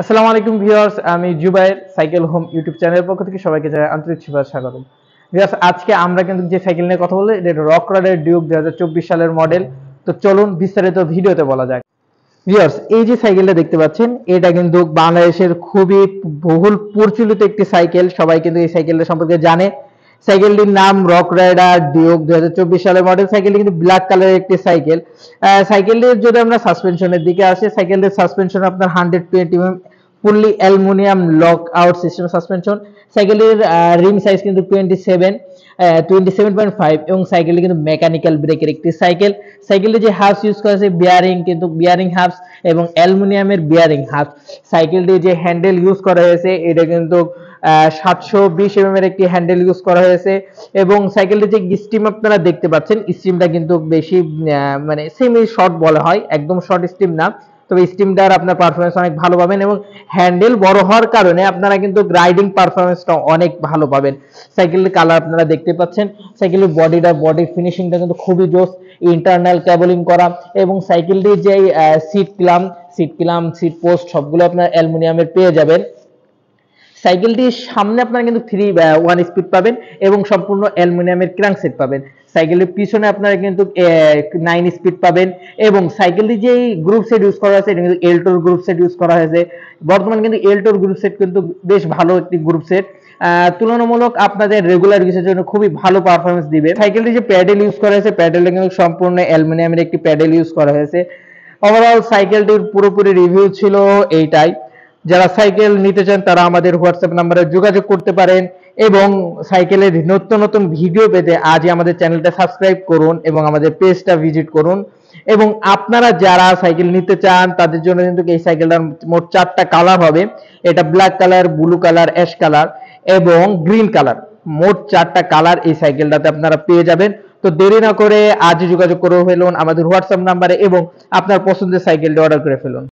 আসসালামু আলাইকুম ভিউয়ার্স, আমি জুবাইর সাইকেল হোম ইউটিউব চ্যানেলের পক্ষ থেকে সবাইকে জানাই আন্তরিক শুভেচ্ছা স্বাগত। ভিউয়ার্স, আজকে আমরা কিন্তু যে সাইকেল নিয়ে কথা বলবো এটা রক রাইডার ডিউক 2024 সালের মডেল। তো চলুন বিস্তারিত ভিডিওতে বলা যাক। ভিউয়ার্স, এই যে সাইকেলটা দেখতে পাচ্ছেন এটা কিন্তু বাংলাদেশের খুবই বহুল প্রচলিত একটি সাইকেল। সবাই কিন্তু এই সাইকেলটা সম্পর্কে জানে। সাইকেলটির নাম রক রাইডার ডিউক 2024 সালের মডেল। সাইকেলটি কিন্তু ব্ল্যাক কালারের একটি সাইকেল। সাইকেলটির যদি আমরা সাসপেনশনের দিকে আসি, সাইকেলটির সাসপেনশন আপনার 120 fully aluminium lock out system suspension. সাইকেলের রিম সাইজ কিন্তু 27.5 এবং সাইকেলটি কিন্তু মেকানিক্যাল ব্রেকের একটি সাইকেল। সাইকেলটি যে হাবস ইউজ করা হয়েছে বিয়ারিং কিন্তু বিয়ারিং হাবস এবং অ্যালুমিনিয়ামের বিয়ারিং হাবস। সাইকেলটি যে হ্যান্ডেল ইউজ করা হয়েছে এটা কিন্তু 720 এর একটি হ্যান্ডেল ইউজ করা হয়েছে এবং সাইকেলটি যে স্টিম আপনারা দেখতে পাচ্ছেন স্টিমটা কিন্তু বেশি মানে সেমি শর্ট বলা হয়, একদম শর্ট স্টিম না, তবে স্টিমটার আপনার পারফরমেন্স অনেক ভালো পাবেন এবং হ্যান্ডেল বড় হওয়ার কারণে আপনারা কিন্তু রাইডিং পারফরমেন্সটা অনেক ভালো পাবেন। সাইকেলের কালার আপনারা দেখতে পাচ্ছেন। সাইকেলের বডি ফিনিশিংটা কিন্তু খুবই জোস, ইন্টারনাল কেবলিং করা এবং সাইকেলটির যে সিট পোস্ট সবগুলো আপনার অ্যালুমিনিয়ামের পেয়ে যাবেন। সাইকেলটির সামনে আপনারা কিন্তু 1 স্পিড পাবেন এবং সম্পূর্ণ অ্যালুমিনিয়ামের ক্র্যাঙ্কসেট পাবেন। সাইকেলের পিছনে আপনারা কিন্তু 9 স্পিড পাবেন এবং সাইকেলটি যে গ্রুপ সেট ইউজ করা হয়েছে এটা কিন্তু এলটোর গ্রুপ সেট ইউজ করা হয়েছে। বর্তমানে কিন্তু এলটোর গ্রুপ সেট কিন্তু বেশ ভালো একটি গ্রুপ সেট, তুলনামূলক আপনাদের রেগুলার ইউজের জন্য খুবই ভালো পারফরমেন্স দিবে। সাইকেলটি যে প্যাডেল ইউজ করা হয়েছে প্যাডেলটা কিন্তু সম্পূর্ণ অ্যালুমিনিয়ামের একটি প্যাডেল ইউজ করা হয়েছে। ওভারঅল সাইকেলটির পুরোপুরি রিভিউ ছিল এইটাই। যারা সাইকেল নিতে চান তারা আমাদের হোয়াটসঅ্যাপ নাম্বারে যোগাযোগ করতে পারেন এবং সাইকেলের নতুন নতুন ভিডিও পেতে আজই আমাদের চ্যানেলটা সাবস্ক্রাইব করুন এবং আমাদের পেজটা ভিজিট করুন। এবং আপনারা যারা সাইকেল নিতে চান তাদের জন্য কিন্তু এই সাইকেলটার মোট 4টা কালার হবে। এটা black colour, blue colour, ash colour এবং গ্রিন কালার। মোট 4টা কালার এই সাইকেলটাতে আপনারা পেয়ে যাবেন। তো দেরি না করে আজই যোগাযোগ করে ফেলুন আমাদের হোয়াটসঅ্যাপ নাম্বারে এবং আপনার পছন্দের সাইকেলটি অর্ডার করে ফেলুন।